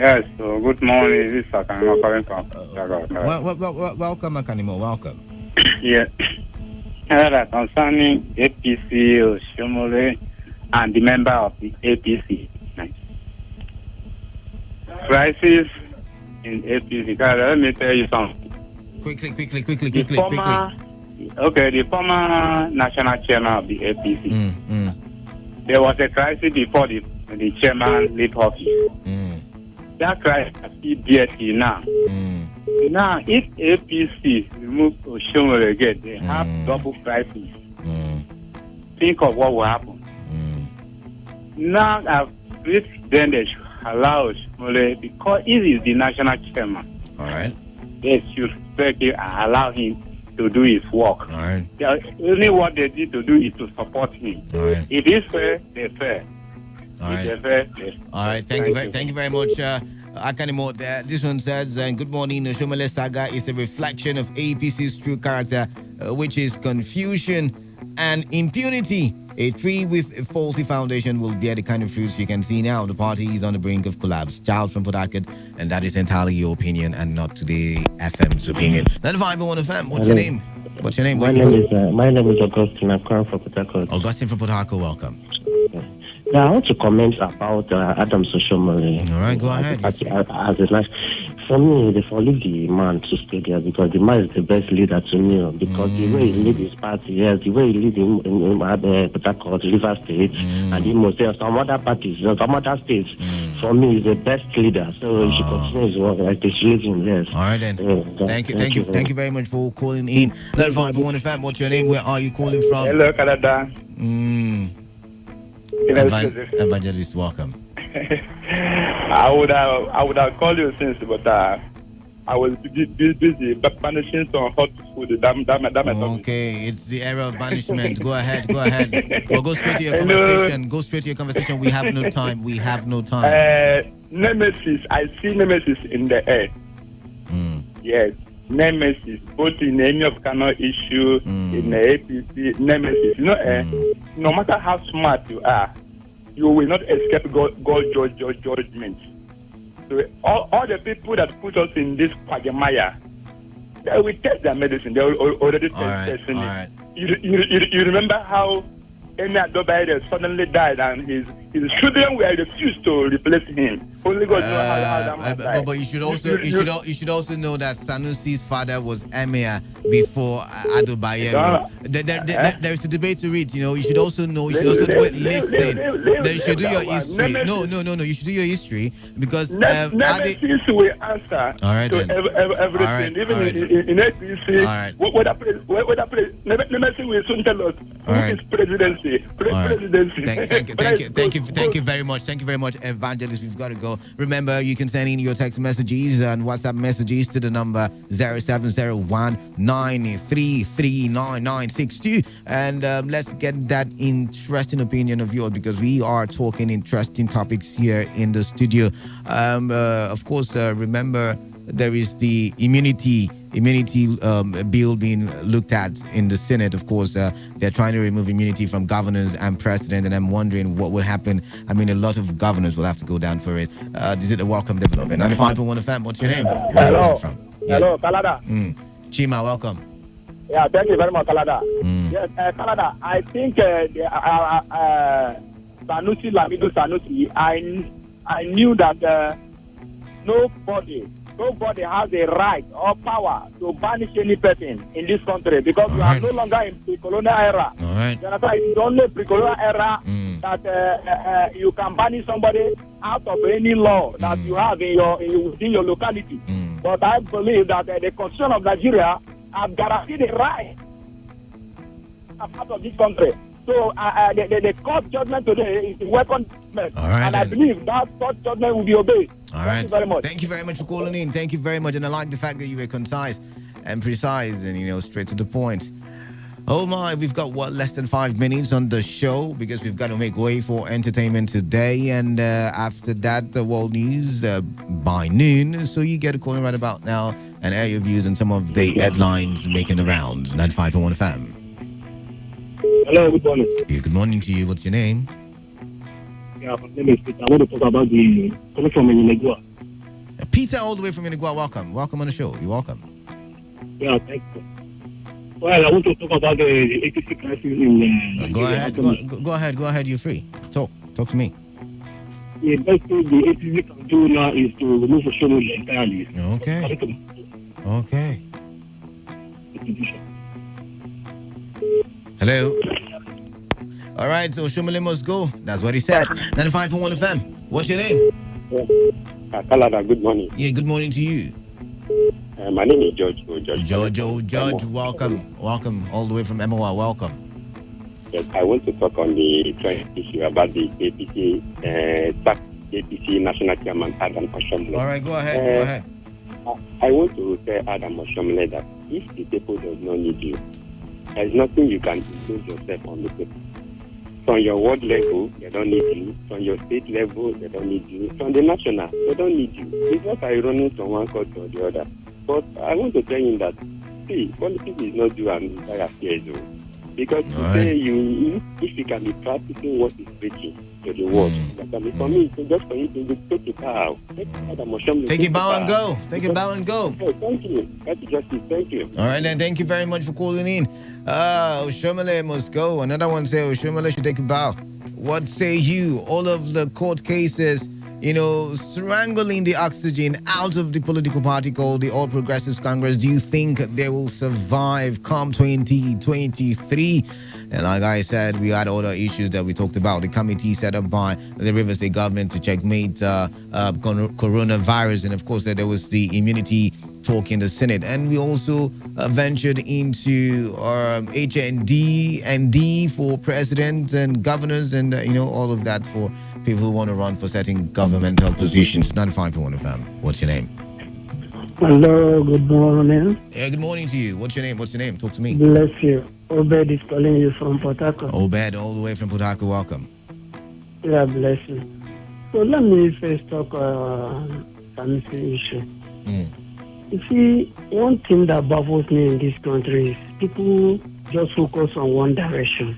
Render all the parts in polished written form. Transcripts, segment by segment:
Yes, so good morning. This is Sakanimo calling from Chicago. Welcome, Akanimo. Welcome. Yeah, concerning APC, Oshomole, and the member of the APC. Crisis in APC. Guys, let me tell you something. Quickly. The former national chairman of the APC. There was a crisis before the chairman left office. That crisis is still there till now. Now, if APC remove Oshomole again, they have double crisis. Think of what will happen. Now, then they should allow Oshomole, because he is the national chairman. All right. They should respect him and allow him to do his work. All right. Only what they need to do is to support him. All right. If it's fair, they're fair. All right. If they're fair, All right. Thank you very much. Akanimo, this one says, good morning. Oshomole saga is a reflection of APC's true character, which is confusion and impunity. A tree with a faulty foundation will bear the kind of fruits you can see now. The party is on the brink of collapse. Charles from Port Harcourt, and that is entirely your opinion and not Today FM's opinion. 95.1fm. What's your name? My name is Augustine. I'm calling from Port Harcourt. Augustine from Port Harcourt, welcome. Yeah, I want to comment about Adam Oshomole. All right, go ahead. For me, they follow the man to stay there because the man is the best leader to me. Because the way he leads his party, yes, the way he leads in Port Harcourt, River State, and he must say some other parties, some other states. For me, he's the best leader. So he should continue his work like they should him. Yes. All right then. Thank you very much for calling in. 95.1fm. What's your name? Where are you calling from? Hello, Canada. Evangelist, welcome. I would have called you since, but I was busy banishing some hot food. Okay, it's the era of banishment. Go ahead. Well, go straight to your conversation. We have no time. Nemesis. I see nemesis in the air. Yes. Nemesis, both in any of Kano issue, in the APC, nemesis. No matter how smart you are, you will not escape God judgment. So all the people that put us in this quagmire, they will test their medicine. They already testing it. You remember how Emi Adobaide suddenly died and his children were refused to replace him. Only God knows how that man died. But you should also know that Sanusi's father was emir before Adobaye. There is a debate to read. You should also know. You should also listen. You should do your history. No. You should do your history because Nemesis will answer to everything. Even in APC, Nemesis will soon tell us who is presidency. Thank you very much. Evangelist. We've got to go. Remember, you can send in your text messages and WhatsApp messages to the number 0701-933-9962. And let's get that interesting opinion of yours because we are talking interesting topics here in the studio. Of course, remember, there is the immunity bill being looked at in the Senate. Of course, they're trying to remove immunity from governors and president, and I'm wondering what will happen. I mean, a lot of governors will have to go down for it. Is it a welcome development? 95.1fm. What's your name? Where are you coming from? Hello, Kalada. Chima, welcome. Yeah, thank you very much, Kalada. Yes, Kalada, I think Sanusi, Lamido Sanusi, I knew that nobody has a right or power to banish any person in this country because we are no longer in pre-colonial era. All right. It's only pre-colonial era that you can banish somebody out of any law that you have within your locality. But I believe that the Constitution of Nigeria has guaranteed the right out of this country. So the court judgment today is a weapon judgment. And I believe that court judgment will be obeyed. All right. Thank you very much. Thank you very much for calling in. Thank you very much. And I like the fact that you were concise and precise and, straight to the point. Oh my, we've got less than 5 minutes on the show because we've got to make way for entertainment today. And after that, the world news by noon. So you get a call right about now and air your views on some of the headlines making the rounds. 95.1 FM. Hello, good morning. Yeah, good morning to you. What's your name? Yeah, my name is Peter. I want to talk about the coming from Inegua. Peter, all the way from Inigua, welcome. Welcome on the show. You're welcome. Yeah, thank you. Well, I want to talk about the APC crisis in Go Nigeria. ahead. Go ahead. Go ahead. You're free. Talk to me. The best thing the APC can do now is to remove Oshomole entirely. Okay. Okay. Hello. All right, so Oshomole must go. That's what he said. 95.1 FM. What's your name? Kalada, good morning. Yeah, good morning to you. My name is George. George, welcome. Welcome all the way from MOA. Welcome. Yes, I want to talk on the current issue about the APC, APC National Chairman Adam Oshomole. All right, go ahead. I want to tell Adam Oshomole that if the people does not need you, there is nothing you can impose yourself on the people. From your ward level, they don't need you. From your state level, they don't need you. From the national, they don't need you. It's not like running from one court to the other. But I want to tell him that, see, politics is not due an entire affairs. Because today, if you can be practicing what is preaching to the world, for me, it's just for you to take it out. Take it bow and go. Take it bow and go. Oh, thank you. That's justice. Thank you. All right, then. Thank you very much for calling in. Oshomole must go. Another one say Oshomole should take a bow. What say you? All of the court cases, strangling the oxygen out of the political party called the All Progressives Congress. Do you think they will survive come 2023? And like I said, we had other issues that we talked about. The committee set up by the Rivers State government to checkmate coronavirus. And of course, there was the immunity talk in the Senate. And we also ventured into HND and D for president and governors and, all of that for people who want to run for certain governmental positions. 95.1 FM. What's your name? Hello, good morning. Yeah, good morning to you. What's your name? Talk to me. Bless you. Obed is calling you from Port Harcourt. Obed, all the way from Port Harcourt. Welcome. Yeah, bless you. So let me first talk some issue. You see, one thing that baffles me in this country is people just focus on one direction.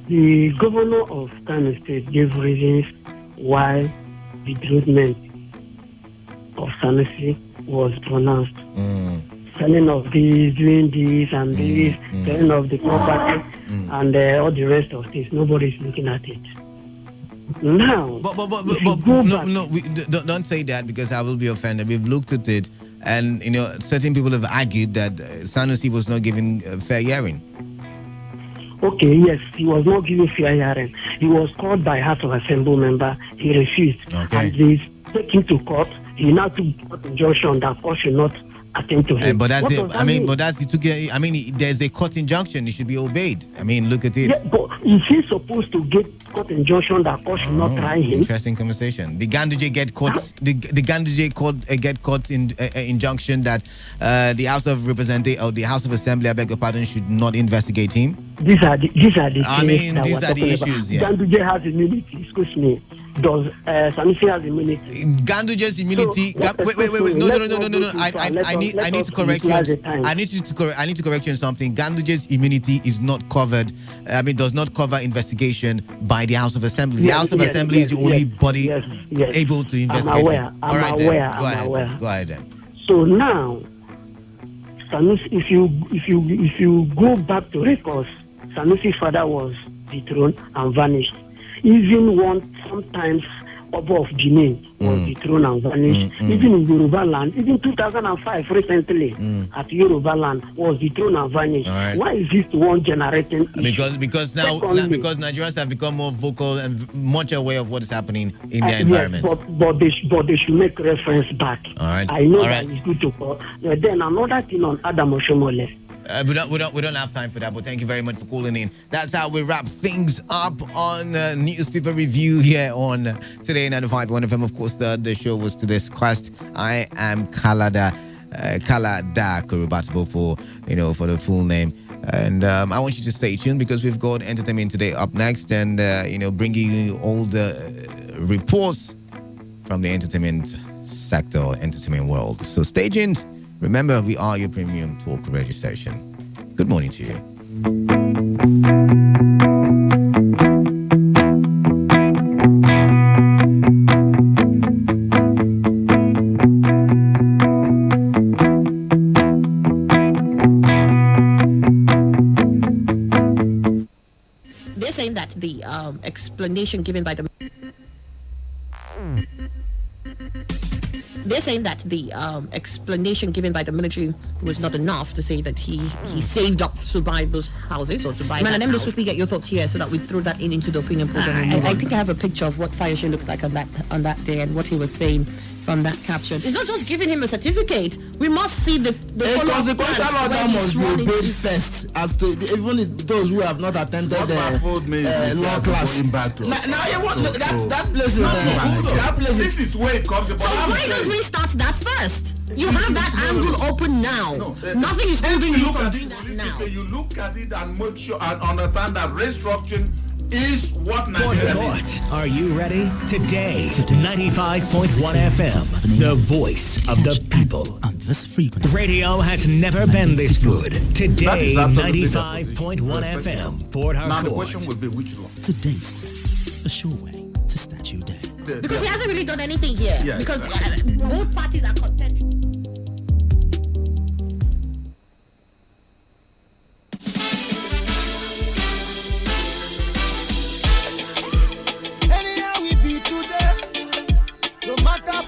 The governor of Kano State gave reasons why the treatment of Sanusi was pronounced. Selling of this, doing this and this, selling of the property and all the rest of this. Nobody's looking at it. Now, don't say that because I will be offended. We've looked at it, and certain people have argued that Sanusi was not given fair hearing. Okay, yes, he was not given fair hearing. He was called by House of Assembly member. He refused, and they took him to court. He now took court injunction that court should not attend to him. But that's it. There's a court injunction. It should be obeyed. Look at it. Yeah, but is he supposed to get court injunction that court should not try him? Interesting conversation. The Ganduje get court. The Ganduje get court injunction that the House of Representatives or the House of Assembly, I beg your pardon, should not investigate him. These are the issues. Yeah. Ganduje has immunity. Excuse me. Does Sanusi has immunity? Ganduje's immunity. So, wait. No. I need to correct you. I need to correct you on something. Ganduje's immunity is not covered. Does not cover investigation by the House of Assembly. The House of Assembly is the only body able to investigate. I'm aware. Go ahead then. So now, Sanusi, if you go back to records, Sanusi's father was dethroned and vanished. Even sometimes Oba of Benin was dethroned and vanished. Even in Yoruba land, even 2005 recently at Yoruba land was dethroned and vanished. Right. Why is this one generating? Because Nigerians have become more vocal and much aware of what is happening in their environment. Yes, but they should make reference back. All right. I know that it's good to call. Then another thing on Adam Oshomole. We don't have time for that, but thank you very much for calling in. That's how we wrap things up on newspaper review here on Today 95.1 FM. Of course, the show was to this quest. I am Kalada Kurubatbo for the full name. And I want you to stay tuned because we've got Entertainment Today up next and bringing you all the reports from the entertainment sector, entertainment world. So stay tuned. Remember, we are your premium talk radio station. Good morning to you. the explanation given by the they're saying that the explanation given by the military was not enough to say that he saved up to buy those houses or to buy. Man, let me just quickly get your thoughts here so that we throw that into the opinion program. I think I have a picture of what Fayose looked like on that day and what he was saying from that caption. It's not just giving him a certificate. We must see the consequential order must be obeyed first, as to even those who have not attended law class. That place is. This is where it comes about. So why don't we start that first? You have that angle open now. Nothing is holding you from doing that now. You look at it and make sure and understand that restructuring is what Nigeria is. Are you ready? Today 95.1 FM, the voice of the people. On this frequency, Radio has never been this good. Today 95.1 FM, Port Harcourt. Now the question will be which law? Today's quest, a sure way to start your day. Because he hasn't really done anything here. Yeah, because both parties are contending.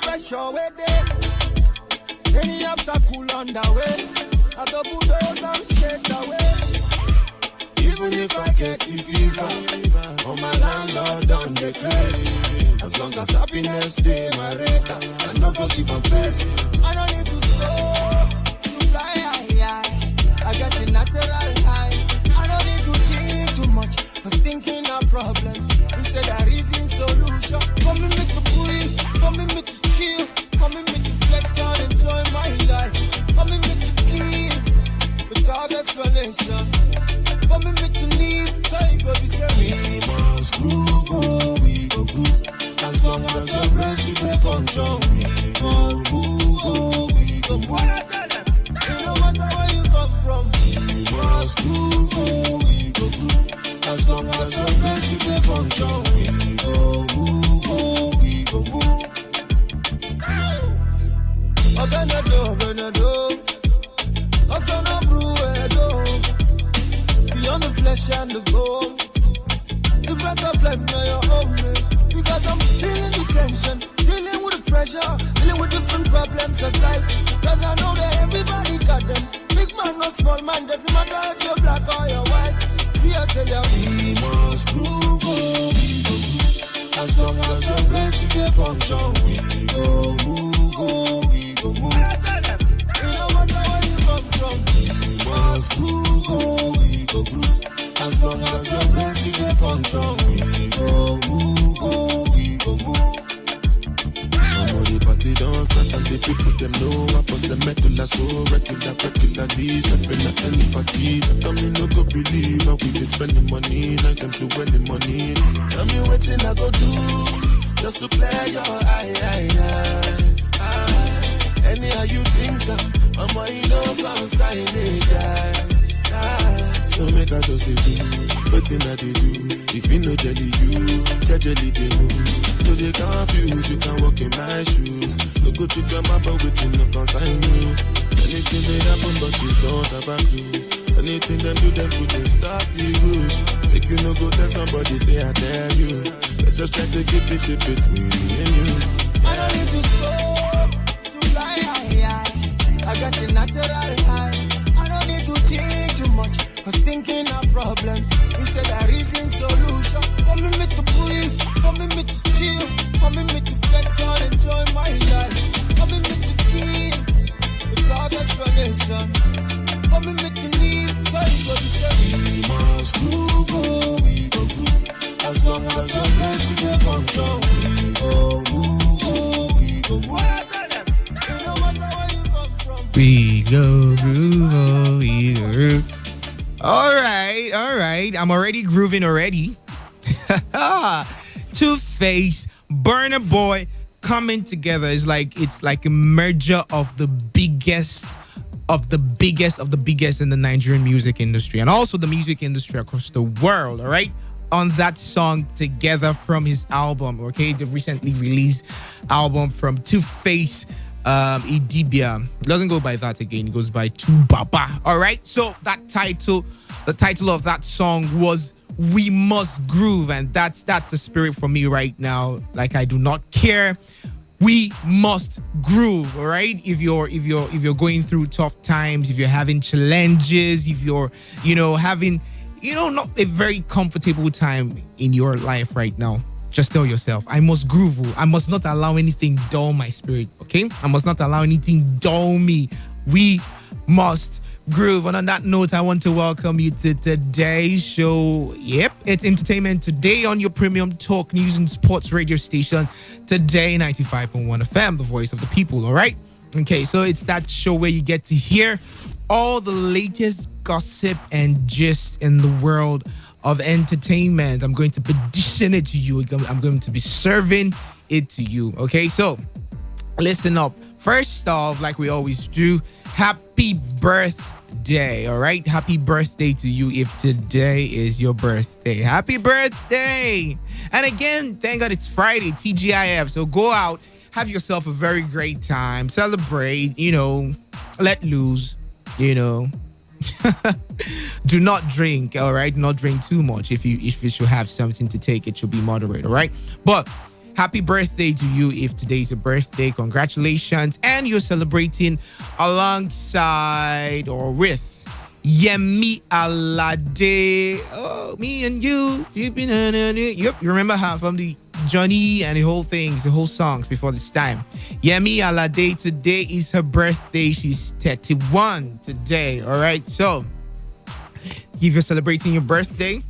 Pressure way there. Any obstacle on the way, I double doors and straight away. Even if I get the fever, oh my landlord on the crazy. As long as happiness stay my radar, I no go give a face. I don't need to stop, to fly high. I got a natural high. I don't need to think too much, cause thinking a problem instead of reason solution. Come and make the pull, come and make the chill, come and make the flex and enjoy my life. Come and make the kill without explanation. Come and make the leave, so you go be saying we must groove, oh, we go groove. As long as your breast you can function, we go move, oh, we go move. What I tell them, no matter where you come from, we must groove, oh, we go groove. As long as your breast you can function, we go move, oh, we go move. Beyond the flesh and the bone, the breath of life now you're only. Because I'm feeling the tension, dealing with the pressure, dealing with different problems of life. Cause I know that everybody got them. Big man or small man, doesn't matter if you're black or you're white. See, I tell you, we must groove, oh, we go groove. As long as your place to get function, we go move, oh, we go move. No matter where you come from, we must groove, oh, we go groove. As long as your place to get function, we go move, oh, we go move. I'm on the party don't start and the people them know I post the metal so regularly stepping at any party. Tell me no go believe how we dey spend the money like them to win the money. Tell me wetin I go do just to clear your eye. Anyhow you think I'm a no consign it. So make I just say do wetin I dey do. If you no jelly you, jelly they move. No they confuse, you can walk in my shoes. No go to your map but wetin no consign you. Anything they happen but you don't have a clue. Anything them do them couldn't stop the route. If you no go tell somebody say I tell you. Let's just try to keep this shit between me and you. I don't need to stop to fly high. I got a natural high. I don't need to change too much. I'm thinking a problem instead of reason solution. Come and make the pull, come and make the chill, come and make the flex and enjoy my life. Come and make the kill without explanation. Come and make the leave, so you go to say we must groove, oh, we go groove. As long as your place to get function, we go move, oh, we go move. No matter where you come from, we go groove, oh, we go groove. All right. I'm already grooving already. Two-Face, Burna Boy coming together is it's like a merger of the biggest in the Nigerian music industry and also the music industry across the world. All right. On that song together from his album, okay, the recently released album from Two-Face. Idibia. It doesn't go by that again, it goes by Tu Baba. All right, so the title of that song was we must groove, and that's the spirit for me right now. Like, I do not care. We must groove, all right? If you're going through tough times, if you're having challenges, if you're, having, not a very comfortable time in your life right now, just tell yourself, I must groove. I must not allow anything dull my spirit, okay? I must not allow anything dull me. We must groove. And on that note, I want to welcome you to today's show. Yep, it's Entertainment Today on your premium talk, news and sports radio station, Today 95.1 FM, the voice of the people, all right? Okay, so it's that show where you get to hear all the latest gossip and gist in the world of entertainment. I'm going to petition it to you. I'm going to be serving it to you, okay? So listen up. First off, like we always do, happy birthday, all right? Happy birthday to you if today is your birthday. Happy birthday! And again, thank God it's Friday, TGIF. So go out, have yourself a very great time, celebrate, let loose, Do not drink, all right? Not drink too much. If you should have something to take, it should be moderate, all right? But happy birthday to you if today's your birthday. Congratulations. And you're celebrating alongside or with Yemi Alade. Oh, me and you. Yep, you remember her from the Johnny and the whole songs before this time. Yemi Alade, today is her birthday. She's 31 today. All right, so if you're celebrating your birthday,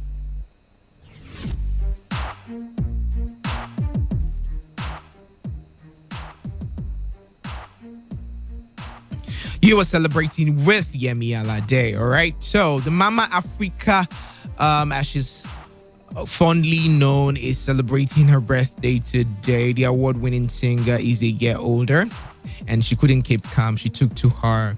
you are celebrating with Yemi Alade, all right? So the Mama Africa, as she's fondly known, is celebrating her birthday today. The award-winning singer is a year older, and she couldn't keep calm. She took to her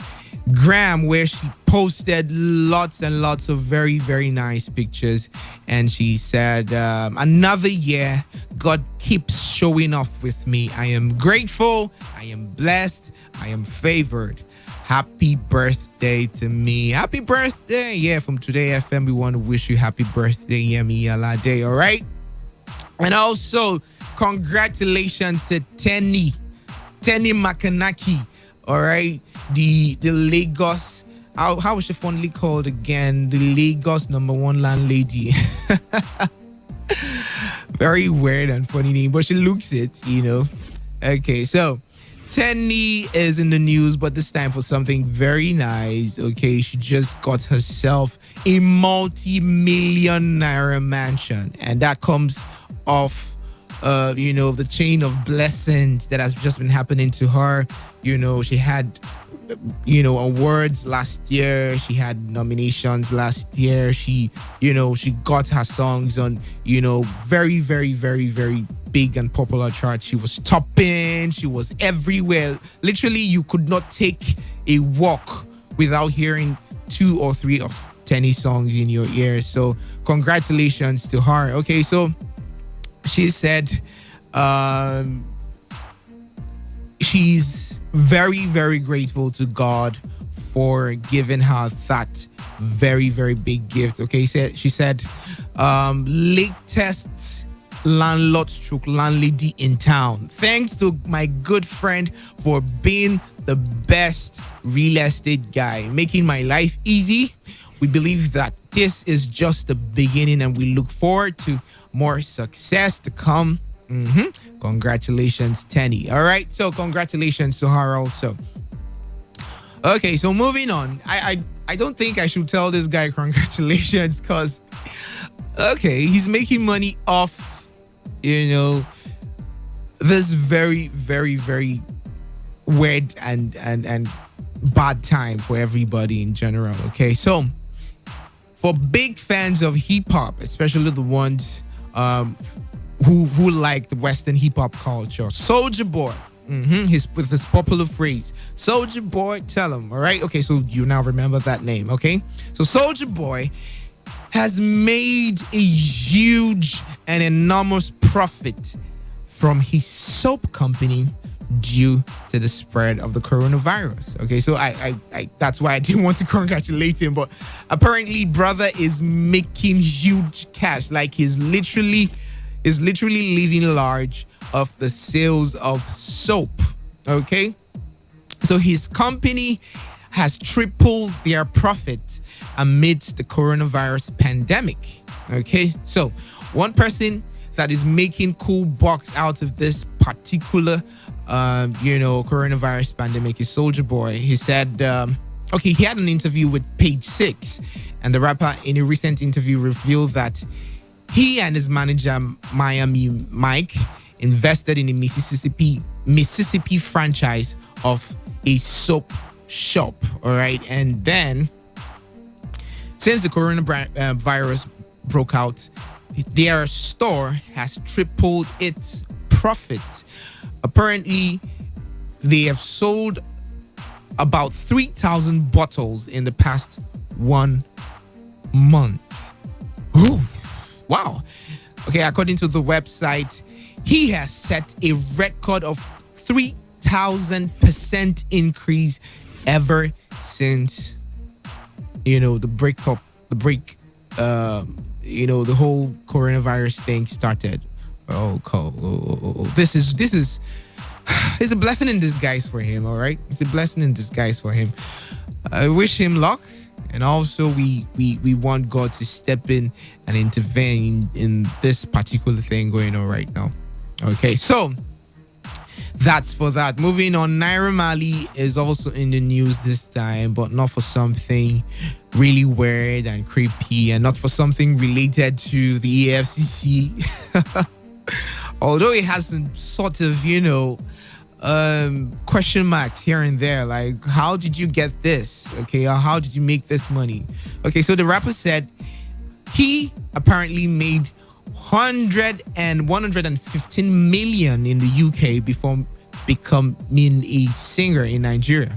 gram, where she posted lots and lots of very, very nice pictures, and she said, another year, God keeps showing off with me. I am grateful, I am blessed, I am favored. Happy birthday to me. Happy birthday. Yeah, from Today FM, we want to wish you happy birthday, Yemi Alade, all right? And also, congratulations to Tenny Makanaki, all right? The Lagos, how was she fondly called again? The Lagos #1 landlady. Very weird and funny name, but she looks it, Okay, so Tenny is in the news, but this time for something very nice. Okay, she just got herself a multi-million naira mansion, and that comes off the chain of blessings that has just been happening to her. She had awards last year, she had nominations last year, she got her songs on very, very, very, very big and popular charts. She was topping, she was everywhere. Literally, you could not take a walk without hearing 2 or 3 of Tenny songs in your ears. So congratulations to her. Okay, so she said she's very, very grateful to God for giving her that very, very big gift. Okay, she said latest landlady in town. Thanks to my good friend for being the best real estate guy, making my life easy. We believe that this is just the beginning, and we look forward to more success to come. Congratulations, Tenny. All right, so congratulations to her also. Okay, so moving on. I don't think I should tell this guy congratulations, because he's making money off this very, very, very weird and bad time for everybody in general. Okay, so for big fans of hip-hop, especially the ones who like the Western hip-hop culture, Soulja Boy, with his popular phrase, Soulja Boy, tell him, all right? Okay, so you now remember that name, okay? So Soulja Boy has made a huge and enormous profit from his soap company, due to the spread of the coronavirus. Okay, so I that's why I didn't want to congratulate him, but apparently brother is making huge cash. Like he's literally living large of the sales of soap. Okay, so his company has tripled their profit amidst the coronavirus pandemic. Okay, so one person that is making cool bucks out of this particular coronavirus pandemic is Soulja Boy. He said he had an interview with Page 6, and the rapper in a recent interview revealed that he and his manager Miami Mike invested in a Mississippi franchise of a soap shop. All right, and then since the coronavirus broke out, their store has tripled its profits. Apparently, they have sold about 3,000 bottles in the past 1 month. Ooh, wow. Okay, according to the website, he has set a record of 3,000% increase ever since the whole coronavirus thing started. This is it's a blessing in disguise for him. All right, it's a blessing in disguise for him. I wish him luck, and also we want God to step in and intervene in this particular thing going on right now. Okay, so that's for that. Moving on, Naira Marley is also in the news this time, but not for something really weird and creepy, and not for something related to the EFCC. Although it has some sort of, question marks here and there, like, how did you get this? Okay, or how did you make this money? Okay, so the rapper said he apparently made 115 million in the UK before becoming a singer in Nigeria.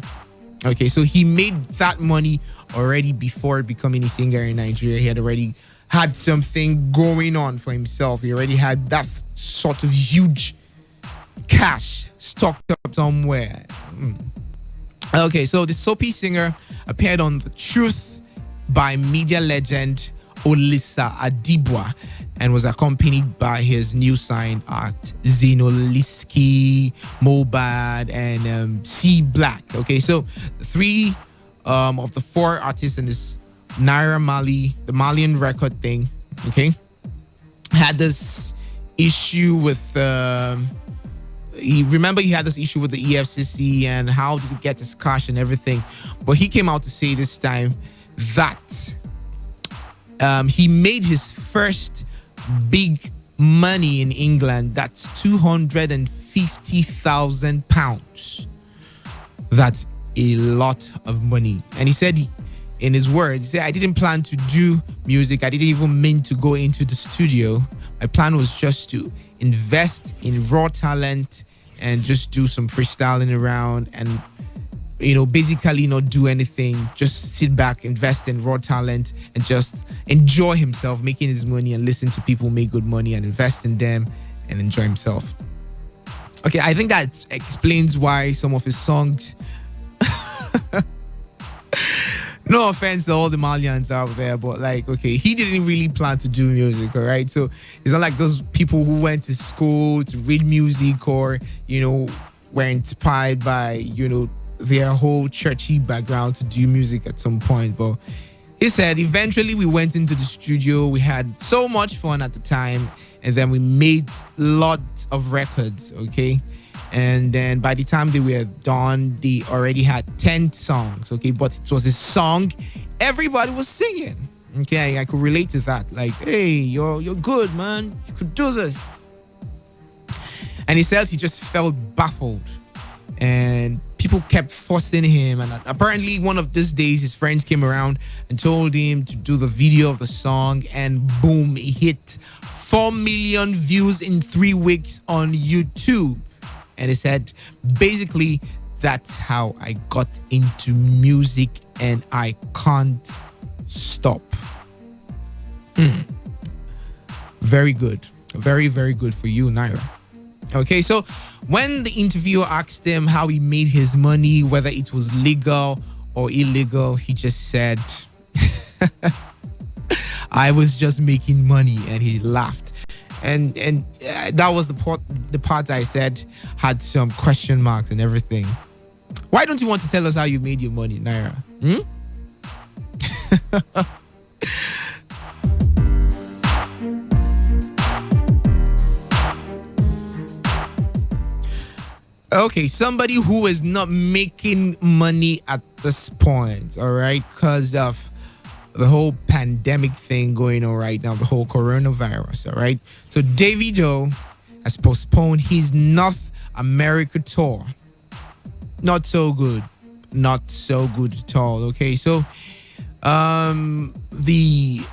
Okay, so he made that money already before becoming a singer in Nigeria. He had already had something going on for himself. He already had that sort of huge cash stocked up somewhere. Okay, so the soapy singer appeared on The Truth by media legend Olisa Adibwa and was accompanied by his new sign act Zinoliski, Mobad, and C Black. Okay, so three of the four artists in this Naira Marley, the Malian record thing, okay, had this issue with he had this issue with the EFCC and how did he get his cash and everything. But he came out to say this time that he made his first big money in England. That's £250,000. That's a lot of money. And he said, in his words, he said, I didn't plan to do music. I didn't even mean to go into the studio. My plan was just to invest in raw talent and just do some freestyling around and, basically not do anything. Just sit back, invest in raw talent and just enjoy himself making his money and listen to people make good money and invest in them and enjoy himself. Okay, I think that explains why some of his songs no offense to all the Malians out there, but he didn't really plan to do music, all right? So it's not like those people who went to school to read music or, were inspired by, their whole churchy background to do music at some point. But he said eventually we went into the studio. We had so much fun at the time, and then we made lots of records, okay? And then by the time they were done, they already had 10 songs, okay? But it was a song everybody was singing, okay? I could relate to that. Like, hey, you're good, man. You could do this. And he says he just felt baffled. And people kept forcing him. And apparently one of these days, his friends came around and told him to do the video of the song. And boom, it hit 4 million views in 3 weeks on YouTube. And he said, basically, that's how I got into music and I can't stop. Very good. Very, very good for you, Naira. Okay, so when the interviewer asked him how he made his money, whether it was legal or illegal, he just said, I was just making money, and he laughed. And that was the part I said had some question marks and everything. Why don't you want to tell us how you made your money, Naira? Okay, somebody who is not making money at this point, all right, because of the whole pandemic thing going on right now, the whole coronavirus, all right? So Davido has postponed his North America tour. Not so good. Not so good at all, okay? So the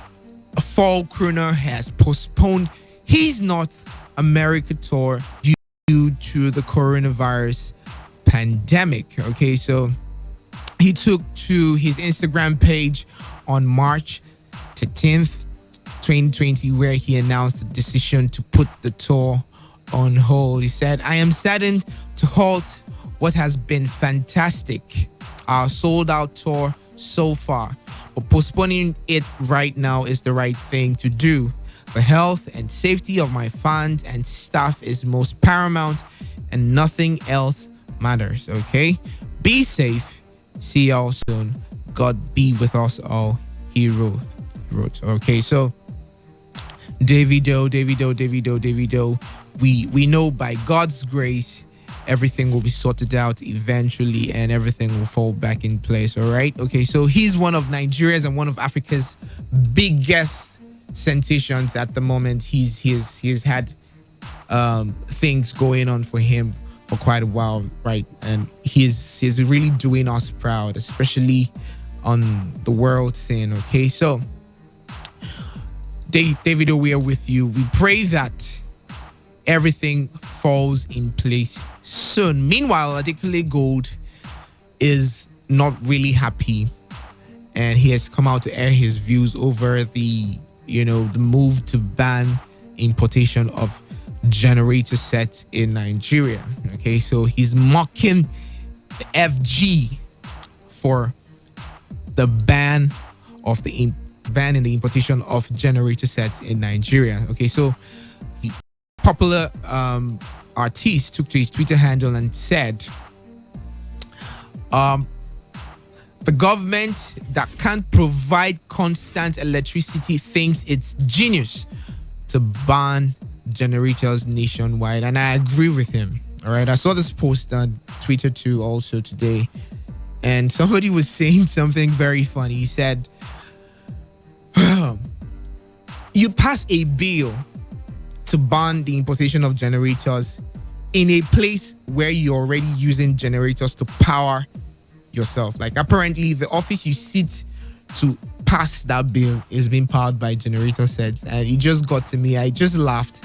fall crooner has postponed his North America tour due to the coronavirus pandemic. Okay, so he took to his Instagram page on March 10th, 2020, where he announced the decision to put the tour on hold. He said, I am saddened to halt what has been fantastic, our sold out tour so far, but postponing it right now is the right thing to do. The health and safety of my fans and staff is most paramount, and nothing else matters. Okay, be safe. See y'all soon. God be with us all. He wrote. Okay, so Davido. We know by God's grace everything will be sorted out eventually, and everything will fall back in place. All right. Okay, so he's one of Nigeria's and one of Africa's biggest sensations at the moment. He's had things going on for him for quite a while, right? And he's really doing us proud, especially on the world scene. Okay, so Davido, we are with you. We pray that everything falls in place soon. Meanwhile, Adekule Gold is not really happy, and he has come out to air his views over the move to ban importation of generator sets in Nigeria. Okay, so he's mocking the FG for the ban in the importation of generator sets in Nigeria. Okay, so the popular artist took to his Twitter handle and said, the government that can't provide constant electricity thinks it's genius to ban generators nationwide. And I agree with him. All right. I saw this post on Twitter too also today. And somebody was saying something very funny. He said, you pass a bill to ban the importation of generators in a place where you're already using generators to power yourself. Like, apparently the office you sit to pass that bill is being powered by generator sets, and it just got to me. I just laughed,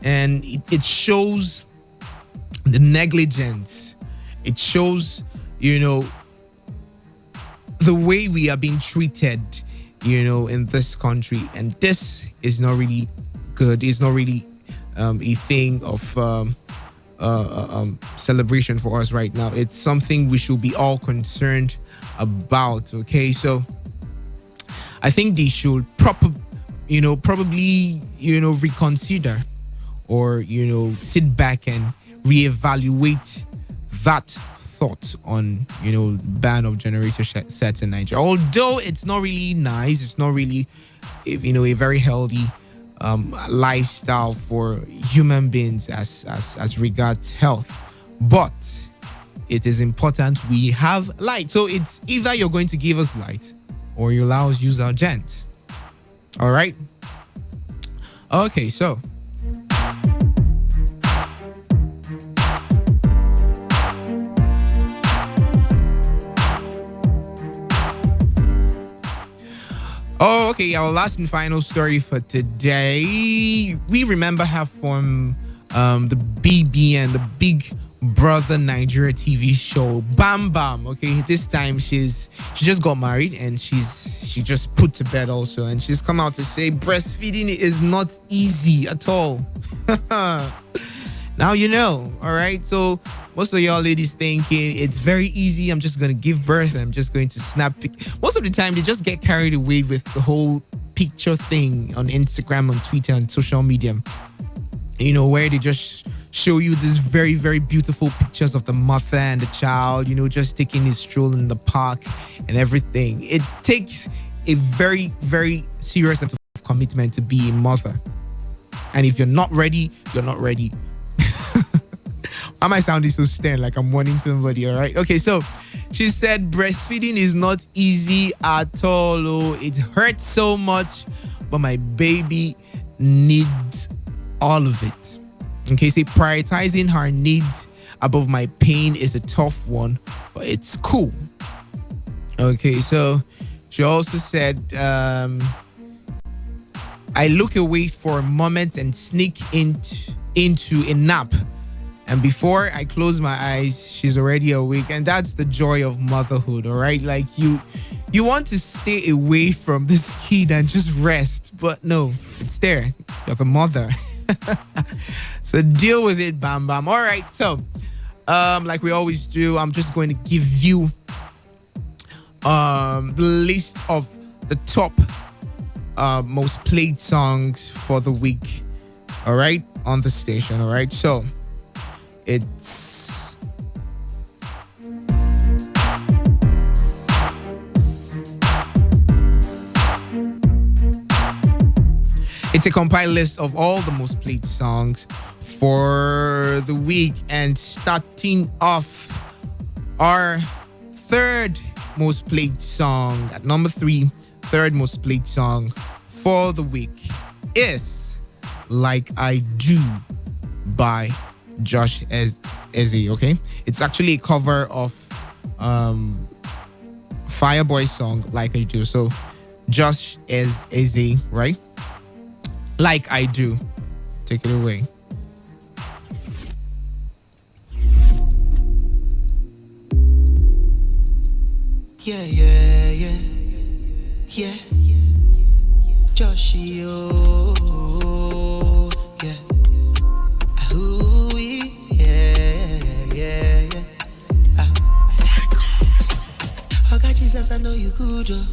and it shows the negligence. It shows the way we are being treated in this country, and this is not really good. It's not really a thing of celebration for us right now. It's something we should be all concerned about. Okay, so I think they should probably reconsider, or sit back and reevaluate that thought on ban of generator sets in Nigeria. Although it's not really nice, it's not really a very healthy lifestyle for human beings as regards health, but it is important we have light. So it's either you're going to give us light or you allow us use our gens. All right. Okay, so okay, our last and final story for today. We remember her from the BBN, the Big Brother Nigeria TV show, Bam Bam. Okay, this time she just got married, and she just put to bed also, and she's come out to say breastfeeding is not easy at all. Now you know. All right. So most of y'all ladies thinking it's very easy. I'm just going to give birth and I'm just going to snap pic. Most of the time, they just get carried away with the whole picture thing on Instagram, on Twitter, and social media. You know, where they just show you these very, very beautiful pictures of the mother and the child, you know, just taking a stroll in the park and everything. It takes a very, very serious sense of commitment to be a mother. And if you're not ready, you're not ready. Why am I sounding so stern, like I'm warning somebody? All right. Okay. So she said breastfeeding is not easy at all. Oh, it hurts so much, but my baby needs all of it. Okay. Say prioritizing her needs above my pain is a tough one, but it's cool. Okay. So she also said, I look away for a moment and sneak into a nap. And before I close my eyes, she's already awake. And that's the joy of motherhood, all right? Like you want to stay away from this kid and just rest. But no, it's there. You're the mother. So deal with it, bam, bam. All right. So, like we always do, I'm just going to give you the list of the top most played songs for the week. All right. On the station. All right. So, it's a compiled list of all the most played songs for the week, and starting off, our third most played song at number 3, third most played song for the week is Like I Do by Josh Eze. Okay, it's actually a cover of Fireboy's song Like I Do. So Josh Eze, right? Like I Do. Take it away. Yeah. Josh, oh, yeah. Oh God, Jesus, I know you good, oh.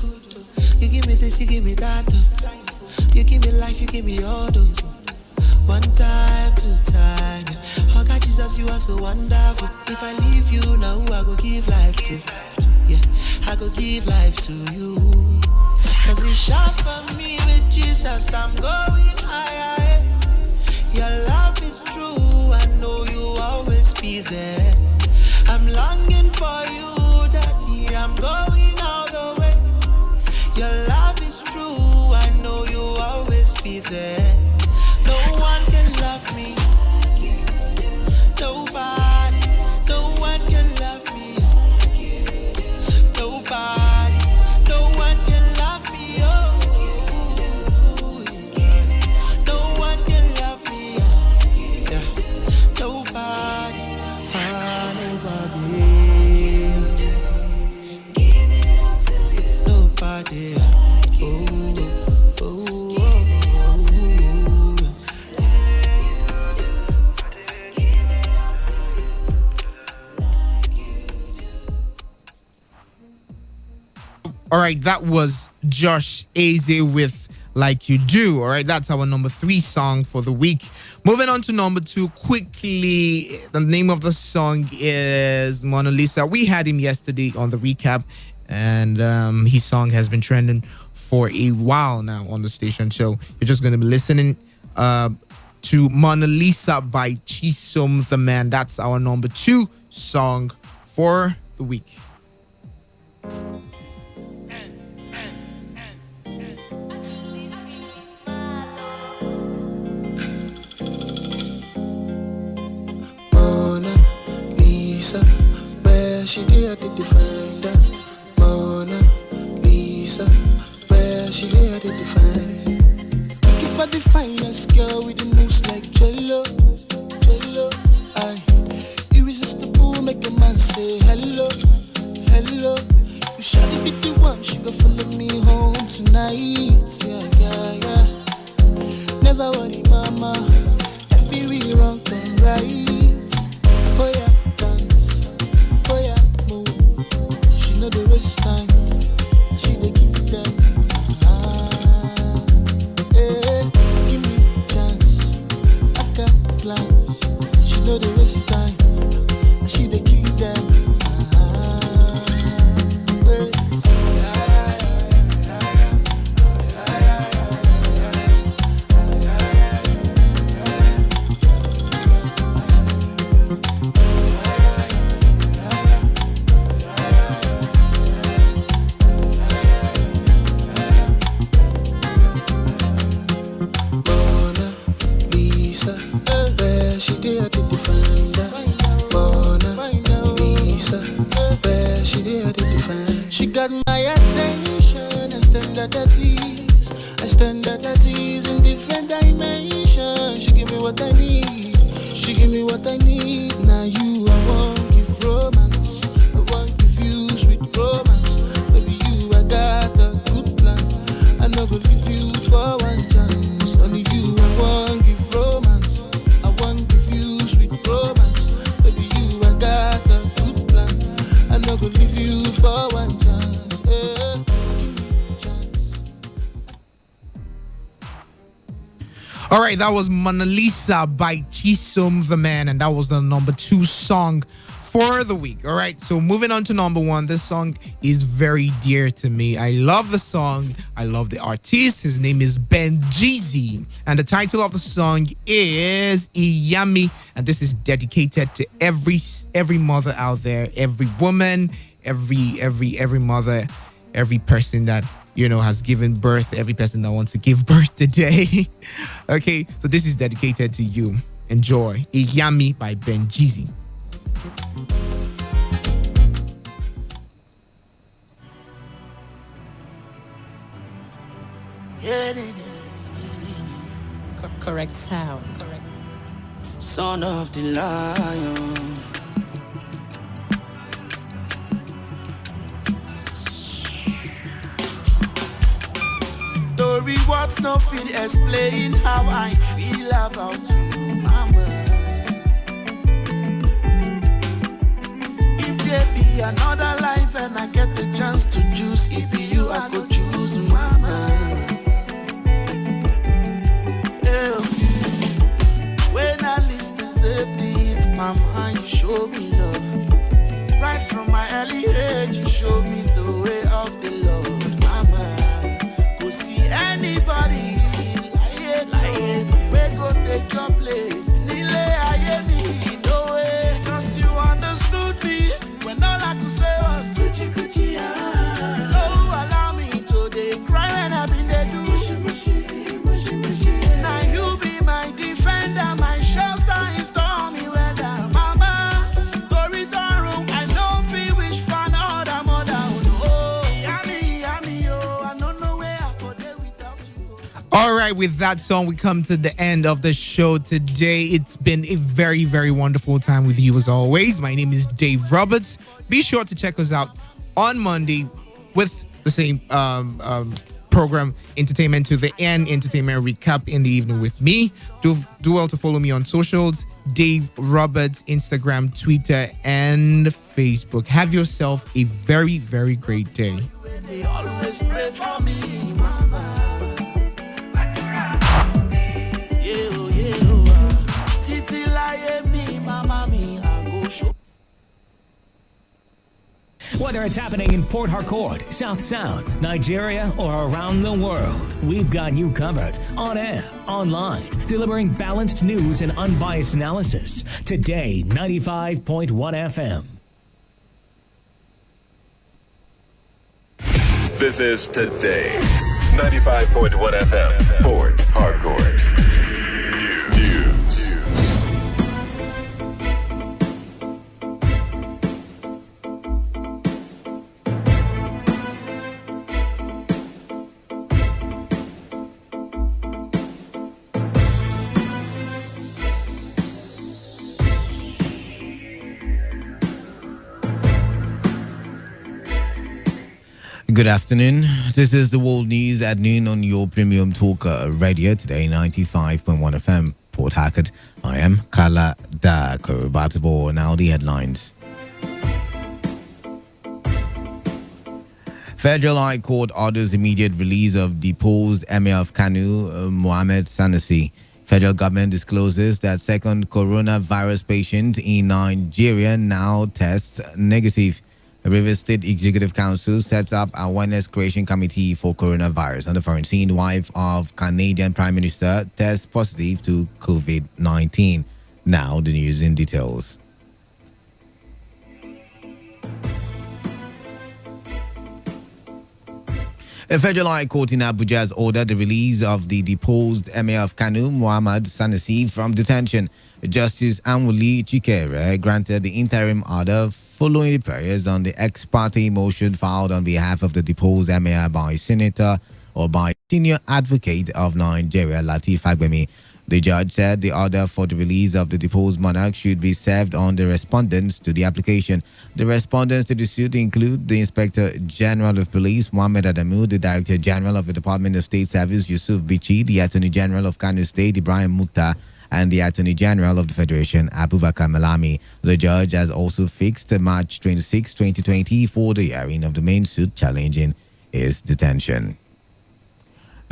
You give me this, you give me that, oh. You give me life, you give me all those. One time, two time, yeah. Oh God, Jesus, you are so wonderful. If I leave you now, who I go give life to? Yeah, I go give life to you. Cause it's sharp for me with Jesus, I'm going higher. Your love is true, I know you always be there. I'm longing for you, Daddy, I'm going all the way. Your love is true, I know you always be there. No one can love me like you do. Nobody, no one can love me like you do. Nobody, no one can love me, oh. No one can love me, yeah. Nobody, nobody, All right, that was Josh Eze with Like You Do. All right, that's our number 3 song for the week. Moving on to number 2 quickly. The name of the song is Mona Lisa. We had him yesterday on the recap, and his song has been trending for a while now on the station. So you're just going to be listening to Mona Lisa by Chisom the Man. That's our number 2 song for the week. Where she did the finder. Mona Lisa, where she did the find. Looking for the finest girl with the moves like Jello, Jello. I irresistible, make a man say hello, hello. You should be the one, she go follow me home tonight. Yeah. Never worry, mama, every wrong turn right. All right, that was Mona Lisa by Chisom the Man, and that was the number 2 song for the week. All right, so moving on to number 1. This song is very dear to me. I love the song. I love the artist. His name is Ben Jeezy, and the title of the song is Iyami, and this is dedicated to every mother out there, every woman, every mother, every person that has given birth, every person that wants to give birth today. Okay, so this is dedicated to you. Enjoy Iyami by Ben Jeezy. Correct sound. Son of the lion. Story what's no fit explain how I feel about you, mama. If there be another life and I get the chance to choose, it be you I could choose, mama. Yeah. When I least deserved it, mama, you show me love. Right from my early age, you showed me the way of the Lord, mama. See anybody we go take your place. Nile ayemi, no way. Cause you understood me when all I could say was Gucci Gucci. Oh, allow me to they cry when I've been there do. Now you be my defender, my shelter in stormy weather, mama. Tori Toro, I know feel wish for another mother. Oh, yummy, oh, I don't know where I for there without you. All right, with that song, we come to the end of the show today. It's been a very, very wonderful time with you as always. My name is Dave Roberts. Be sure to check us out on Monday with the same program, Entertainment to the End, Entertainment Recap in the evening with me. Do well to follow me on socials, Dave Roberts, Instagram, Twitter, and Facebook. Have yourself a very, very great day. They always pray for me, mama. Titi lie me, mama me, I go show. Whether it's happening in Port Harcourt, South, Nigeria, or around the world, we've got you covered. On air, online, delivering balanced news and unbiased analysis. Today, 95.1 FM. This is Today, 95.1 FM, Port Harcourt. News. Good afternoon. This is the world news at noon on your premium talk radio today, 95.1 FM, Port Harcourt. I am Kala Dakobatabo. Now the headlines. Federal High Court orders immediate release of deposed Emir of Kanu, Mohammed Sanusi. Federal government discloses that second coronavirus patient in Nigeria now tests negative. Rivers State Executive Council sets up a awareness creation committee for coronavirus. On the foreign scene, wife of Canadian Prime Minister tests positive to COVID-19. Now the news in details. A federal high court in Abuja has ordered the release of the deposed Emir of Kanu, Muhammad Sanusi, from detention. Justice Anwuli Chikere granted the interim order following the prayers on the ex parte motion filed on behalf of the deposed Emir by Senator or by Senior Advocate of Nigeria, Lateef Fagbemi. The judge said the order for the release of the deposed monarch should be served on the respondents to the application. The respondents to the suit include the Inspector General of Police, Mohammed Adamu, the Director General of the Department of State Service, Yusuf Bichi, the Attorney General of Kano State, Ibrahim Mukhtar, and the Attorney General of the Federation, Abubakar Malami. The judge has also fixed March 26, 2020 for the hearing of the main suit challenging his detention.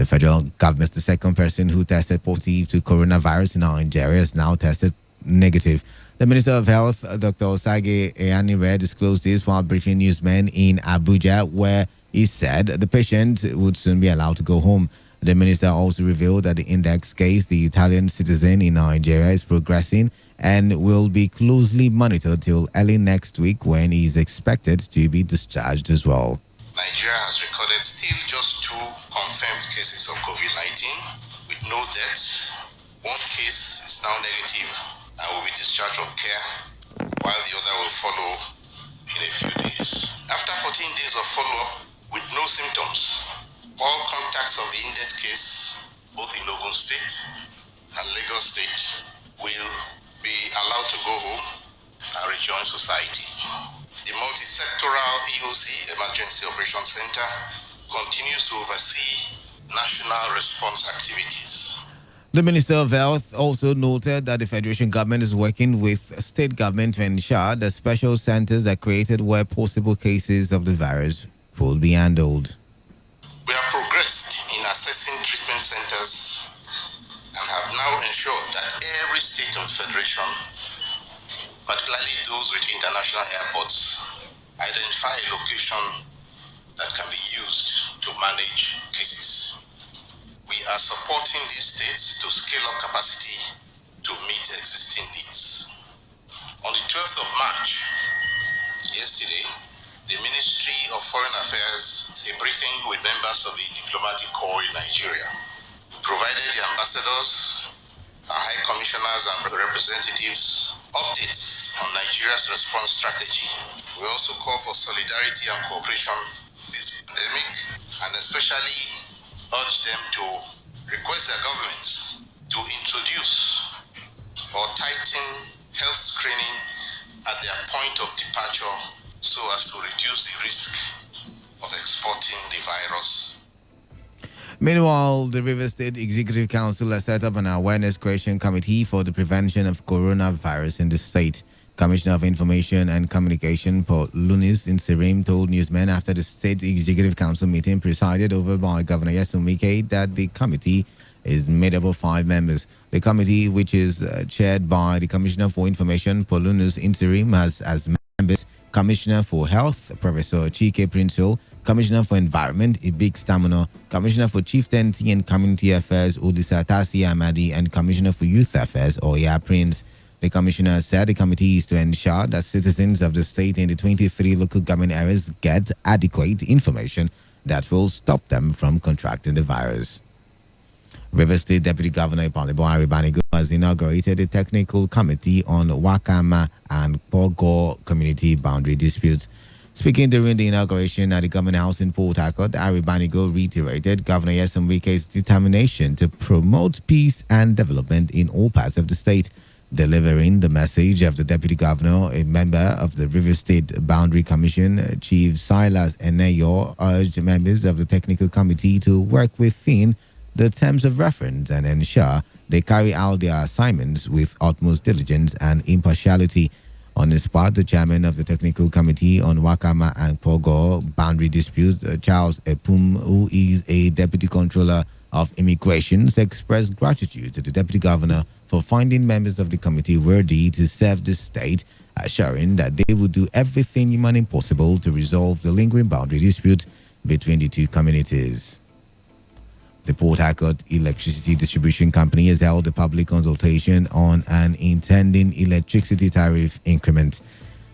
The federal government, the second person who tested positive to coronavirus in Nigeria, has now tested negative. The Minister of Health, Dr. Osage Eyanire, disclosed this while briefing newsmen in Abuja, where he said the patient would soon be allowed to go home. The minister also revealed that the index case, the Italian citizen in Nigeria, is progressing and will be closely monitored till early next week, when he is expected to be discharged as well. Nigeria has recorded still just 2 confirmed cases of COVID-19 with no deaths. One case is now negative and will be discharged from care, while the other will follow in a few days. After 14 days of follow-up with no symptoms, all contacts of the index case, both in Ogun State and Lagos State, will be allowed to go home and rejoin society. The multi-sectoral EOC, Emergency Operations Center, continues to oversee national response activities. The Minister of Health also noted that the federation government is working with state government to ensure that special centers are created where possible cases of the virus will be handled. We have progressed in assessing treatment centers and have now ensured that every state of federation, particularly those with international airports, identify a location that can be used to manage cases. We are supporting these states to scale up capacity to meet existing needs. On the 12th of March, yesterday, the Ministry of Foreign Affairs, a briefing with members of the diplomatic corps in Nigeria, provided the ambassadors, our high commissioners and representatives updates on Nigeria's response strategy. We also call for solidarity and cooperation in this pandemic, and especially urge them to request their governments to introduce or tighten health screening at their point of departure so as to reduce the risk of exporting the virus. Meanwhile, the Rivers State Executive Council has set up an awareness creation committee for the prevention of coronavirus in the state. Commissioner of Information and Communication, Paul Lunis Insirim, told newsmen after the State Executive Council meeting presided over by Governor Nyesom Wike that the committee is made up of 5 members. The committee, which is chaired by the Commissioner for Information, Paul Lunis Insirim, has as members Commissioner for Health, Professor Chike Prinsil, Commissioner for Environment, Ibik Stamina, Commissioner for Chieftaincy and Community Affairs, Odisa Tasi Amadi, and Commissioner for Youth Affairs, Oya Prince. The commissioner said the committee is to ensure that citizens of the state in the 23 local government areas get adequate information that will stop them from contracting the virus. Rivers State Deputy Governor Ipalibo Aribanigo has inaugurated a technical committee on Wakama and Pogo community boundary disputes. Speaking during the inauguration at the Government House in Port Harcourt, Aribanigo reiterated Governor Nyesom Wike's determination to promote peace and development in all parts of the state. Delivering the message of the Deputy Governor, a member of the River State Boundary Commission, Chief Silas Eneyo, urged members of the Technical Committee to work within the terms of reference and ensure they carry out their assignments with utmost diligence and impartiality. On this part, the chairman of the Technical Committee on Wakama and Pogo Boundary Dispute, Charles Epum, who is a Deputy Controller of Immigrations, expressed gratitude to the Deputy Governor for finding members of the committee worthy to serve the state, assuring that they will do everything humanly possible to resolve the lingering boundary dispute between the two communities. The Port Harcourt Electricity Distribution Company has held a public consultation on an intending electricity tariff increment.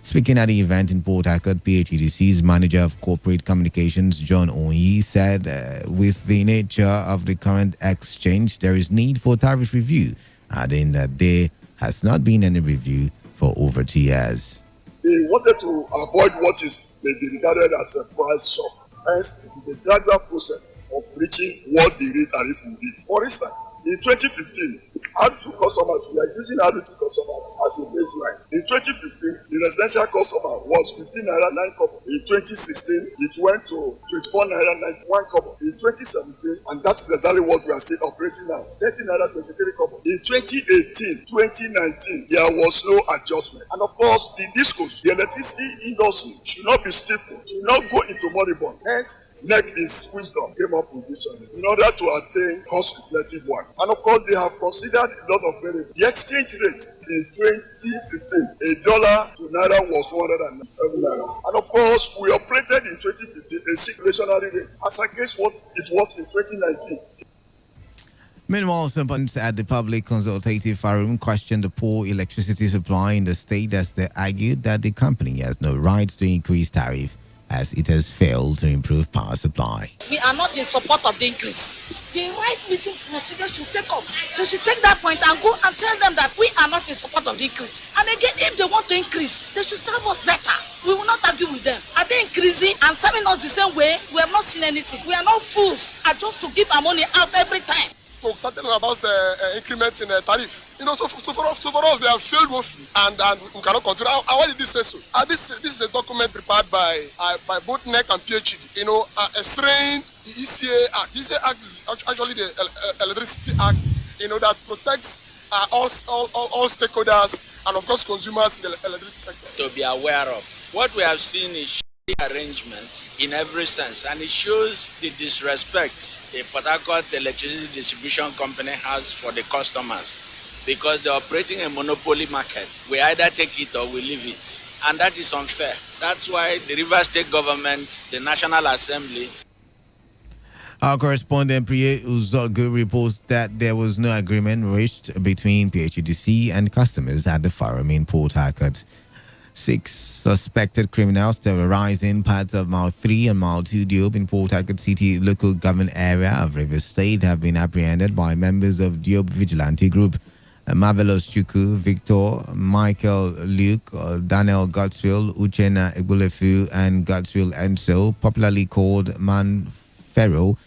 Speaking at the event in Port Harcourt, PHEDC's Manager of Corporate Communications, John Onyi, said with the nature of the current exchange, there is need for tariff review, adding that there has not been any review for over 2 years. They wanted to avoid what is regarded as a price shock. Hence, it is a gradual process of reaching what the rate tariff will be. For instance, in 2015, we had to customers, we are using RDT customers as a baseline. In 2015, the residential customer was 15 naira 9 kobo. In 2016, it went to 24 naira 91 kobo. In 2017, and that is exactly what we are still operating now, 30 naira 23 kobo. In 2018, 2019, there was no adjustment. And of course, the discos, the electricity industry should not be stifled, should not go into moribund. Hence, NEC is wisdom came up with this one in order to attain cost-reflective one. And of course, they have considered a lot of variables. The exchange rate in 2015, a dollar to naira was 107 naira. And of course, we operated in 2015 a inflationary rate as against what it was in 2019. Meanwhile, some participants at the public consultative forum questioned the poor electricity supply in the state as they argued that the company has no right to increase tariff as it has failed to improve power supply. We are not in support of the increase. The right meeting procedure should take up. They should take that point and go and tell them that we are not in support of the increase. And again, if they want to increase, they should serve us better. We will not argue with them. Are they increasing and serving us the same way? We have not seen anything. We are not fools. Are just to give our money out every time. Talk something about increment in tariff. So for us, they have failed woefully, and we cannot continue. Why did this say so? This is a document prepared by both NEC and PhD. A strain the ECA Act. The ECA Act is actually the Electricity Act. That protects all stakeholders and of course consumers in the electricity sector. To be aware of what we have seen is arrangement in every sense, and it shows the disrespect the Port Harcourt Electricity Distribution Company has for the customers, because they're operating a monopoly market. We either take it or we leave it, and that is unfair. That's why the Rivers State Government, the National Assembly. Our correspondent Priye Uzogu reports that there was no agreement reached between PHEDC and customers at the forum in Port Harcourt. 6 suspected criminals terrorizing parts of Mile 3 and Mile 2 Diob in Port Harcourt City local government area of Rivers State have been apprehended by members of Diob Vigilante Group. Marvelous Chuku, Victor, Michael Luke, Daniel Gutswill, Uchena Egbulefu, and Gutswill Enso, popularly called Man Pharaoh,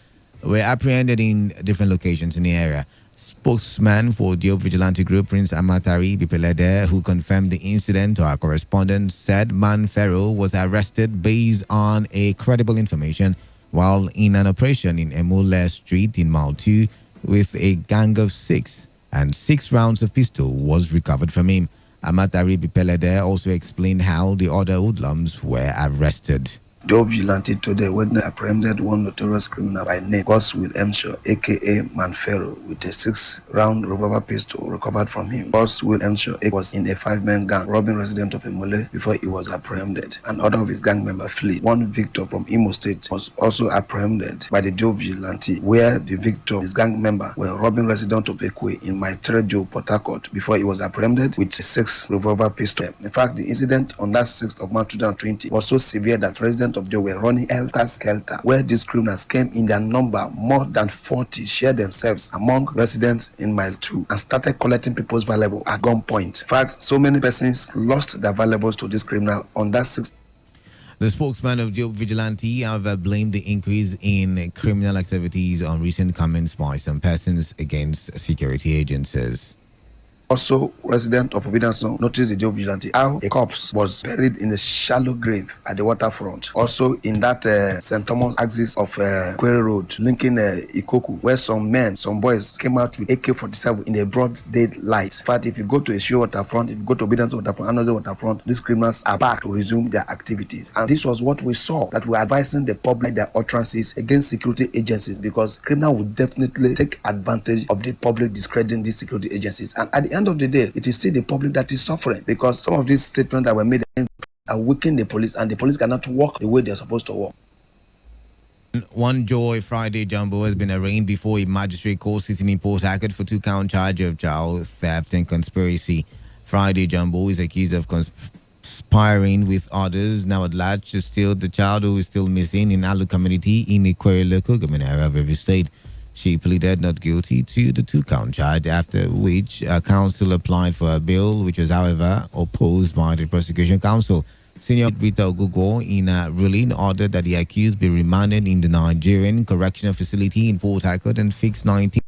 were apprehended in different locations in the area. Spokesman for Diob Vigilante Group, Prince Amatari Bipelede, who confirmed the incident to our correspondent, said Man Pharaoh was arrested based on a credible information while in an operation in Emule Street in Mile 2 with a gang of 6, and 6 rounds of pistol was recovered from him. Amatari Bipelede also explained how the other hoodlums were arrested. Diob Vigilante today witness apprehended one notorious criminal by name Godswill Emshaw, aka Manfero, with a 6-round revolver pistol recovered from him. Godswill Emshaw was in a 5-man gang robbing residents of Emule before he was apprehended. Another of his gang members fled. One Victor from Imo State was also apprehended by the Diob Vigilante, where the Victor, his gang member, were robbing residents of Ekwe in Maitrejo, Port Harcourt, before he was apprehended with a 6 revolver pistol. In fact, the incident on that 6th of March 2020 was so severe that residents of they were running helter-skelter, where these criminals came in their number more than 40, shared themselves among residents in Mile 2 and started collecting people's valuables at gunpoint. In fact, so many persons lost their valuables to this criminal on that 6th. The spokesman of Diob Vigilante, however, blamed the increase in criminal activities on recent comments by some persons against security agencies. Also, resident of Obidanson noticed the Diob Vigilante how a corpse was buried in a shallow grave at the waterfront. Also, in that St. Thomas axis of Query Road, linking Ikoku, where some boys came out with AK-47 in a broad daylight. In fact, if you go to a show waterfront, if you go to Obidanson waterfront, another waterfront, these criminals are back to resume their activities. And this was what we saw, that we're advising the public their utterances against security agencies, because criminals will definitely take advantage of the public discrediting these security agencies. And at the end of the day, it is still the public that is suffering, because some of these statements that were made are weakening the police, and the police cannot work the way they're supposed to work. One Joy Friday Jumbo has been arraigned before a magistrate court sitting in Port Harcourt for 2-count charge of child theft and conspiracy. Friday Jumbo is accused of conspiring with others now at large to steal the child who is still missing in Alu community in the Query local government area of Rivers State. She pleaded not guilty to the 2-count charge, after which counsel applied for a bail, which was, however, opposed by the prosecution counsel. Senior Rita Ogugo, in a ruling, ordered that the accused be remanded in the Nigerian Correctional Facility in Port Harcourt and fixed 19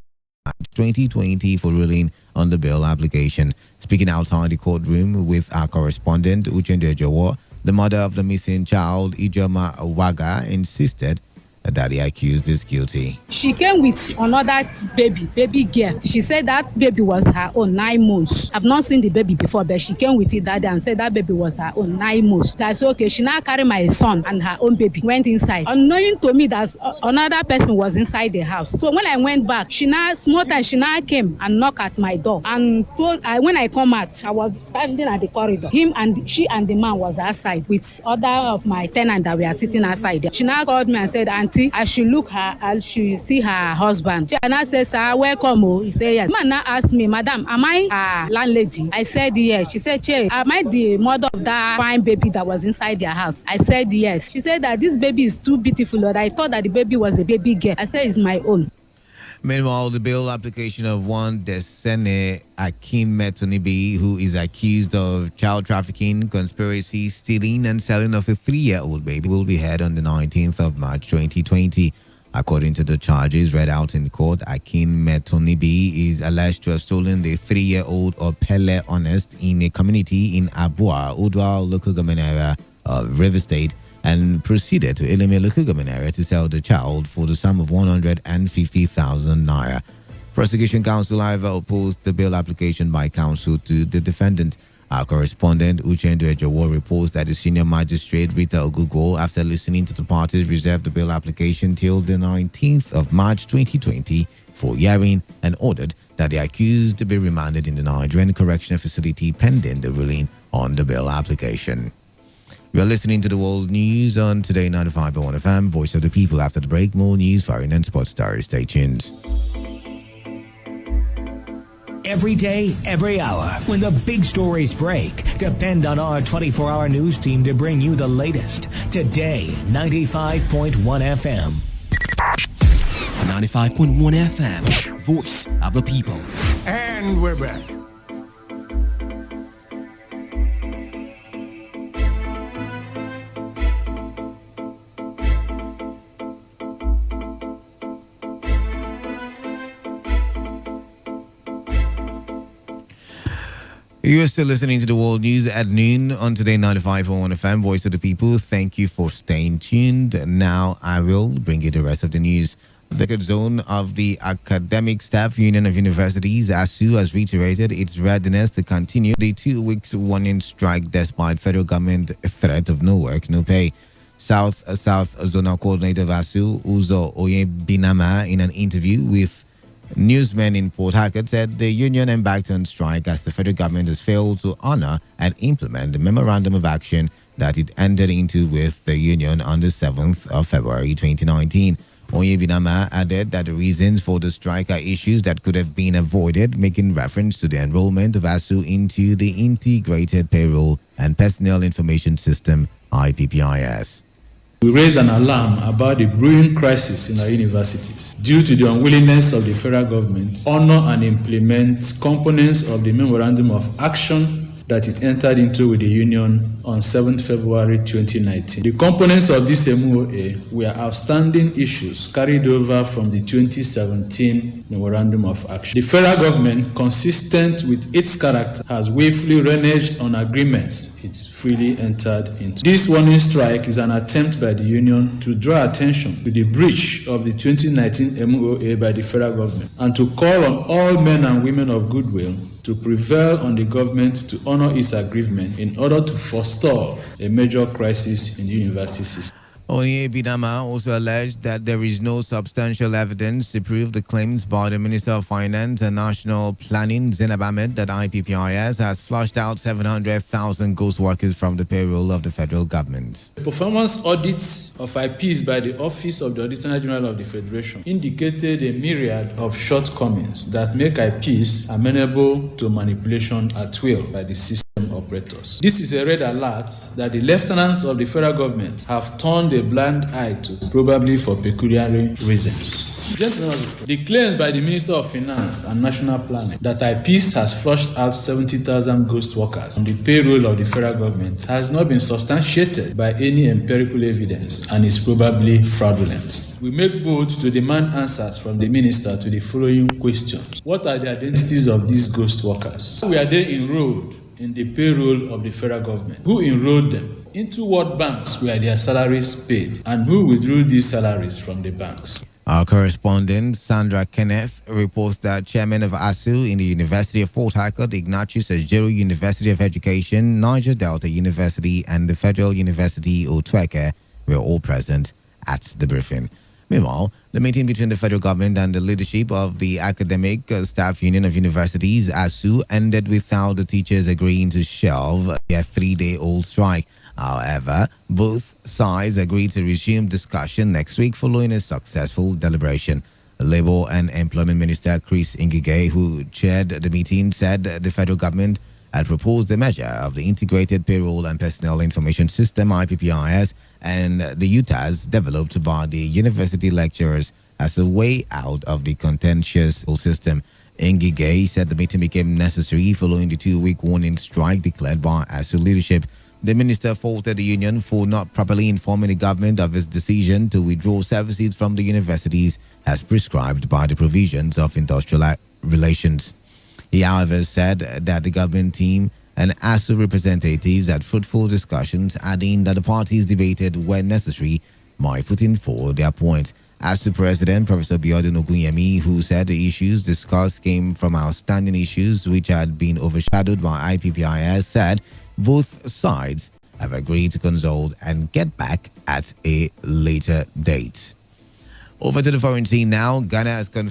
2020 for ruling on the bail application. Speaking outside the courtroom with our correspondent, Uchendu Ejowo, the mother of the missing child, Ijoma Waga, insisted that the accused is guilty. She came with another baby girl. She said that baby was her own 9 months. I've not seen the baby before, but she came with it that day and said that baby was her own 9 months. So I said, okay, she now carried my son and her own baby, went inside. Unknowing to me that another person was inside the house. So when I went back, she now came and knocked at my door. And when I come out, I was standing at the corridor. She and the man was outside with other of my tenants that were sitting outside there. She now called me and said, Auntie, I should look her, I should see her husband. And I said, sir, welcome. Oh. He said, yes. The man now asked me, Madam, am I a landlady? I said, yes. She said, Che, am I the mother of that fine baby that was inside their house? I said, yes. She said that this baby is too beautiful, Lord. I thought that the baby was a baby girl. I said, it's my own. Meanwhile, the bail application of one Desene Akinmetonibi, who is accused of child trafficking, conspiracy, stealing, and selling of a 3-year-old baby, will be heard on the 19th of March 2020. According to the charges read out in court, Akinmetonibi is alleged to have stolen the 3-year-old Opele Honest in a community in Abua, Udwa local government area of River State, and proceeded to Eleme local government area to sell the child for the sum of 150,000 naira. Prosecution counsel, however, opposed the bail application by counsel to the defendant. Our correspondent, Uchendu Ejowo, reports that the senior magistrate, Rita Ogugo, after listening to the parties, reserved the bail application till the 19th of March 2020 for hearing and ordered that the accused be remanded in the Nigerian Correctional Facility pending the ruling on the bail application. We are listening to the World News on Today95.1 FM, Voice of the People. After the break, more news, foreign and sports stars. Stay tuned. Every day, every hour, when the big stories break, depend on our 24-hour news team to bring you the latest. Today, 95.1 FM. 95.1 FM, Voice of the People. And we're back. You are still listening to the World News at noon on Today 95.1 FM, Voice of the People. Thank you for staying tuned. Now I will bring you the rest of the news. The Third Zone of the Academic Staff Union of Universities, ASU, has reiterated its readiness to continue the 2 weeks warning strike despite federal government threat of no work, no pay. South Zonal Coordinator of ASU, Uzo Oyebinama, in an interview with newsmen in Port Harcourt, said the union embarked on strike as the federal government has failed to honor and implement the memorandum of action that it entered into with the union on the 7th of February 2019. Oyebinama added that the reasons for the strike are issues that could have been avoided, making reference to the enrollment of ASU into the Integrated Payroll and Personnel Information System, IPPIS. We raised an alarm about the brewing crisis in our universities due to the unwillingness of the federal government to honor and implement components of the Memorandum of Action that it entered into with the union on 7 February 2019. The components of this MOA were outstanding issues carried over from the 2017 Memorandum of Action. The federal government, consistent with its character, has willfully reneged on agreements it's freely entered into. This warning strike is an attempt by the union to draw attention to the breach of the 2019 MOA by the federal government and to call on all men and women of goodwill to prevail on the government to honor its agreement in order to forestall a major crisis in the university system. Oyebinama also alleged that there is no substantial evidence to prove the claims by the Minister of Finance and National Planning, Zainab Ahmed, that IPPIS has flushed out 700,000 ghost workers from the payroll of the federal government. The performance audits of IPs by the Office of the Auditor General of the Federation indicated a myriad of shortcomings that make IPs amenable to manipulation at will by the system. operators. This is a red alert that the lieutenants of the federal government have turned a blind eye to, probably for pecuniary reasons. Gentlemen, the claims by the Minister of Finance and National Planning that IPs has flushed out 70,000 ghost workers on the payroll of the federal government has not been substantiated by any empirical evidence and is probably fraudulent. We make bold to demand answers from the minister to the following questions. What are the identities of these ghost workers? How were they enrolled in the payroll of the federal government? Who enrolled them? Into what banks were their salaries paid? And who withdrew these salaries from the banks? Our correspondent, Sandra Kenneth, reports that Chairman of ASU in the University of Port Harcourt, Ignatius Ajero University of Education, Niger Delta University, and the Federal University Otweke were all present at the briefing. Meanwhile, the meeting between the federal government and the leadership of the Academic Staff Union of Universities, ASU, ended without the teachers agreeing to shelve their 3-day-old strike. However, both sides agreed to resume discussion next week following a successful deliberation. Labour and Employment Minister Chris Ngige, who chaired the meeting, said the federal government had proposed a measure of the Integrated Payroll and Personnel Information System, IPPIS, and the UTAS developed by the university lecturers as a way out of the contentious system. Ngige said the meeting became necessary following the 2-week warning strike declared by ASU leadership. The minister faulted the union for not properly informing the government of its decision to withdraw services from the universities as prescribed by the provisions of industrial relations. He, however, said that the government team and ASU representatives had fruitful discussions, adding that the parties debated when necessary by putting forward their points. ASU President Professor Biodun Ogunyemi, who said the issues discussed came from outstanding issues which had been overshadowed by IPPIS, said both sides have agreed to consult and get back at a later date. Over to the foreign scene now. Ghana has confirmed